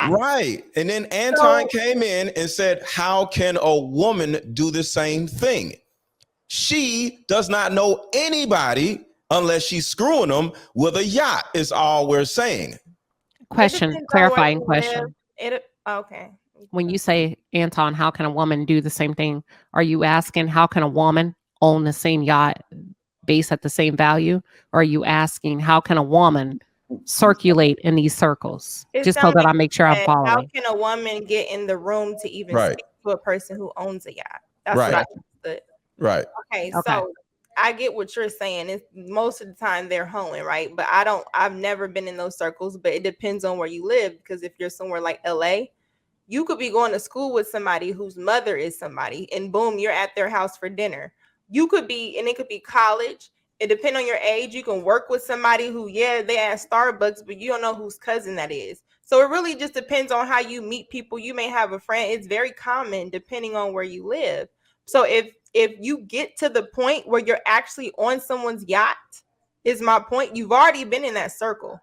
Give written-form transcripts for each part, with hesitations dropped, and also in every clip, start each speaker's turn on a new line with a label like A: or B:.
A: Right. And then Anton came in and said, how can a woman do the same thing? She does not know anybody unless she's screwing them with a yacht, is all we're saying.
B: Clarifying question.
C: Okay.
B: When you say, Anton, how can a woman do the same thing? Are you asking how can a woman own the same yacht based at the same value? Or are you asking how can a woman circulate in these circles? Just so that I make sure I'm following.
C: How can a woman get in the room to even speak to a person who owns a yacht? That's what I understood.
A: Right.
C: Okay, so I get what you're saying. It's most of the time they're hoeing, right? But I've never been in those circles, but it depends on where you live. Because if you're somewhere like LA, you could be going to school with somebody whose mother is somebody, and boom, you're at their house for dinner. You could be, and it could be college. It depends on your age. You can work with somebody who, they at Starbucks, but you don't know whose cousin that is. So it really just depends on how you meet people. You may have a friend. It's very common depending on where you live. So if you get to the point where you're actually on someone's yacht, is my point, you've already been in that circle.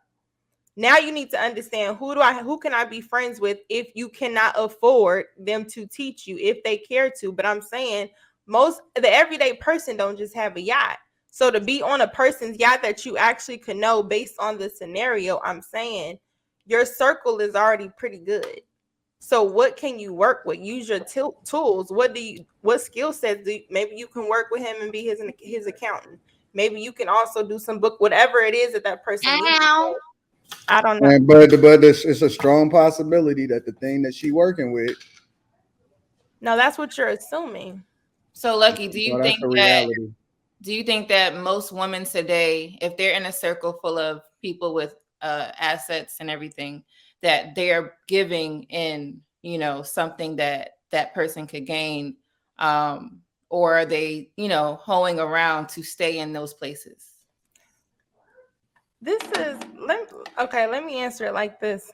C: Now you need to understand who can I be friends with if you cannot afford them to teach you if they care to. But I'm saying the everyday person don't just have a yacht. So to be on a person's yacht that you actually could know based on the scenario, I'm saying your circle is already pretty good. So what can you work with? Use your tools. What skill sets maybe you can work with him and be his accountant. Maybe you can also do some book, whatever it is that person needs. I don't know.
D: But it's a strong possibility that the thing that she working with.
C: No, that's what you're assuming.
E: So Lucky, do you think that most women today, if they're in a circle full of people with assets and everything, that they're giving in, something that person could gain, or are they, hoeing around to stay in those places?
C: Let me answer it like this.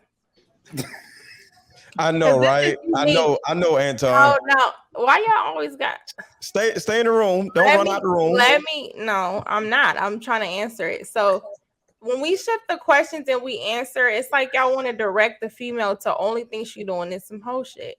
A: I know, right? I know, Anton.
C: Oh no, why y'all always got
A: stay in the room? Don't run out the room.
C: No, I'm not. I'm trying to answer it. So when we shift the questions and we answer, it's like y'all want to direct the female to only thing she doing is some whole shit.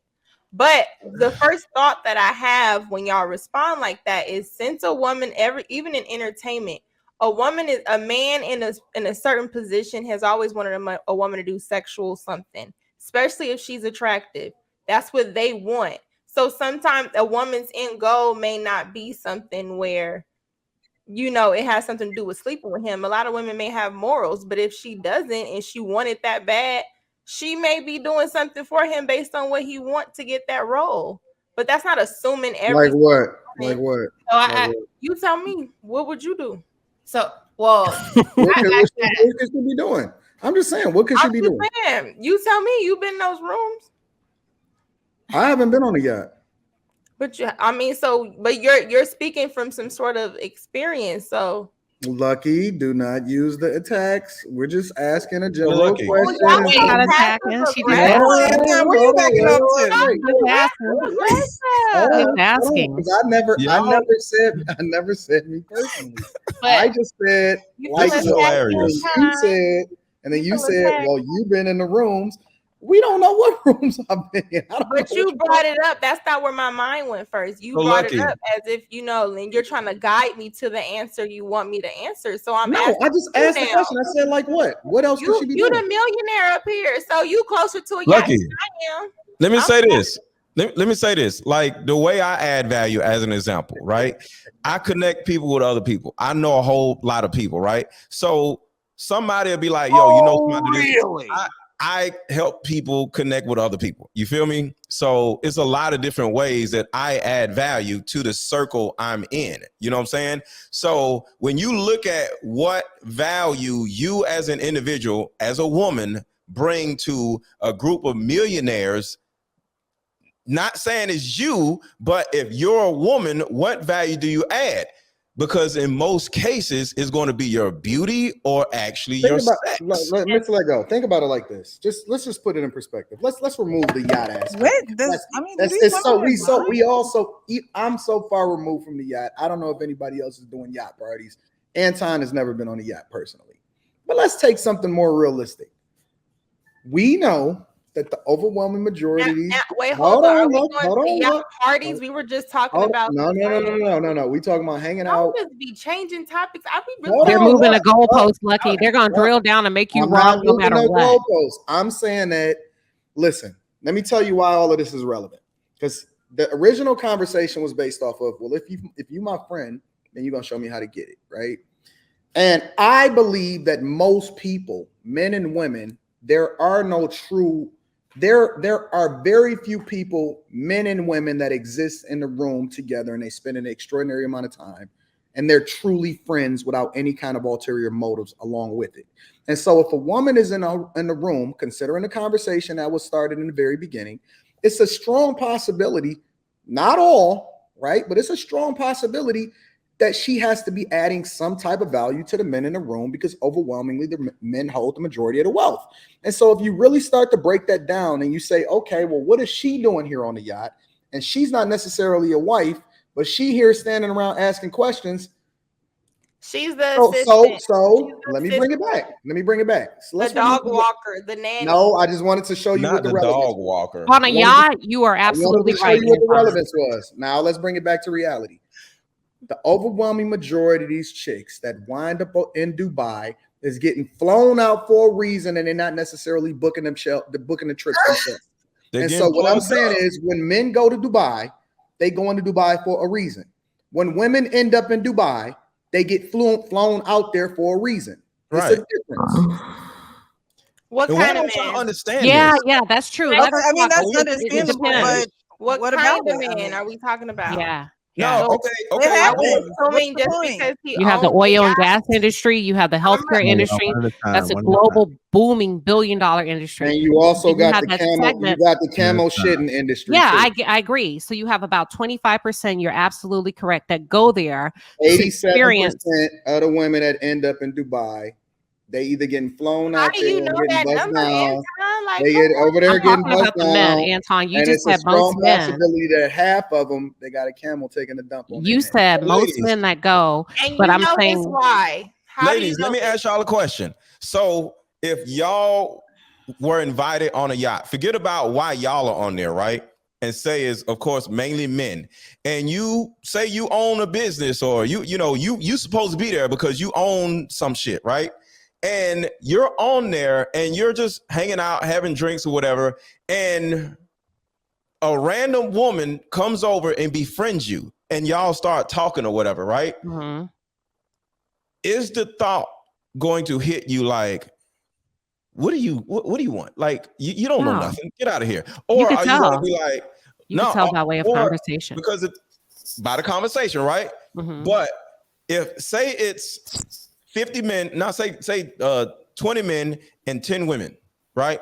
C: But the first thought that I have when y'all respond like that is, since a woman even in entertainment, a man in a certain position has always wanted a woman to do sexual something, especially if she's attractive. That's what they want. So sometimes a woman's end goal may not be something where, it has something to do with sleeping with him. A lot of women may have morals, but if she doesn't and she wanted that bad, she may be doing something for him based on what he wants to get that role. But that's not assuming everything.
D: Like what?
C: So you tell me, what would you do?
E: So, what
D: could she be doing? I'm just saying, what could she be doing?
C: You tell me. You've been in those rooms.
D: I haven't been on a yacht.
C: But you're speaking from some sort of experience. So
D: Lucky, do not use the attacks. We're just asking a general question.
B: Not attacking. She just asking.
D: I never said me personally. I just said like you said, and then you said, well, you've been in the rooms. We don't know what rooms I've been in.
C: But you brought it up. That's not where my mind went first. You brought it up as if, and you're trying to guide me to the answer you want me to answer. So I
D: just asked the question. I said, like, what? What else could she be doing?
C: You're the millionaire up here. So you closer to a
A: Lucky.
C: yacht than I am.
A: Let me say this. Let me say this. Like, the way I add value as an example, right? I connect people with other people. I know a whole lot of people, right? So somebody will be like, yo, somebody really? I help people connect with other people. You feel me? So it's a lot of different ways that I add value to the circle I'm in. You know what I'm saying? So when you look at what value you as an individual, as a woman, bring to a group of millionaires, not saying it's you, but if you're a woman, what value do you add? Because in most cases, it's going to be your beauty or actually your sex.
D: Let's let go. Think about it like this. Let's just put it in perspective. Let's remove the yacht aspect. I'm so far removed from the yacht. I don't know if anybody else is doing yacht parties. Anton has never been on a yacht personally. But let's take something more realistic. We know that the overwhelming majority.
C: Wait, hold on.
D: Hold on.
C: Parties we were just talking about.
D: No. We talking about hanging out.
C: Just be changing topics. I be really
B: They're moving the goalposts, Lucky. They're gonna drill down and make you wrong no matter what.
D: I'm saying that. Listen, let me tell you why all of this is relevant. Because the original conversation was based off of, well, if you my friend, then you're gonna show me how to get it, right? And I believe that most people, men and women, there are very few people, men and women, that exist in the room together and they spend an extraordinary amount of time and they're truly friends without any kind of ulterior motives along with it. And so if a woman is in the room, considering the conversation that was started in the very beginning, it's a strong possibility, not all, right? But it's a strong possibility that she has to be adding some type of value to the men in the room because overwhelmingly the men hold the majority of the wealth. And so if you really start to break that down and you say, okay, well, what is she doing here on the yacht? And she's not necessarily a wife, but she here standing around asking questions.
C: She's the assistant.
D: Let me bring it back. So
C: the dog walker, the nanny.
D: No, I just wanted to show you what the
A: dog walker.
B: On a yacht, you are absolutely right.
D: Show you what the relevance was. Now let's bring it back to reality. The overwhelming majority of these chicks that wind up in Dubai is getting flown out for a reason, and they're not necessarily booking the trips themselves. And so what I'm saying is, when men go to Dubai, they go into Dubai for a reason. When women end up in Dubai, they get flown out there for a reason. It's a difference.
C: What kind of man?
A: Understand?
B: Yeah, that's true.
F: I mean, that's understandable. But
C: what kind of man are we talking about?
B: Yeah.
A: No, okay.
C: I mean, just because
B: you have the oil and gas industry, you have the healthcare industry. That's a global booming billion-dollar industry.
D: And you also got the camo. You got the camo shitting industry.
B: Yeah, I agree. So you have about 25%. You're absolutely correct that go there.
D: 87% of the women that end up in Dubai, they either getting flown out there, getting buzzed down. They get over there getting buzzed down.
B: Anton, you just said most men.
D: Possibility that half of them they got a camel taking a dump on.
B: You said most men that go, but I'm saying
C: why.
A: Ladies, let me ask y'all a question. So if y'all were invited on a yacht, forget about why y'all are on there, right? And say is, of course, mainly men. And you say you own a business, or you supposed to be there because you own some shit, right? And you're on there and you're just hanging out, having drinks or whatever. And a random woman comes over and befriends you and y'all start talking or whatever, right?
B: Mm-hmm.
A: Is the thought going to hit you like, what do you want? Like, you don't know nothing. Get out of here. Or are you going to be like,
B: you can tell by way of conversation.
A: Because it's by the conversation, right?
B: Mm-hmm.
A: But if, say it's 50 men, now say 20 men and 10 women, right?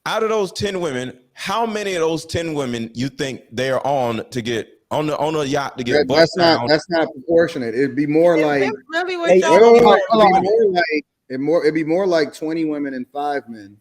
A: Out of those 10 women, how many of those 10 women you think they're on to get on a yacht to get
D: that's not proportionate. It'd be more like it'd be more like 20 women and 5 men.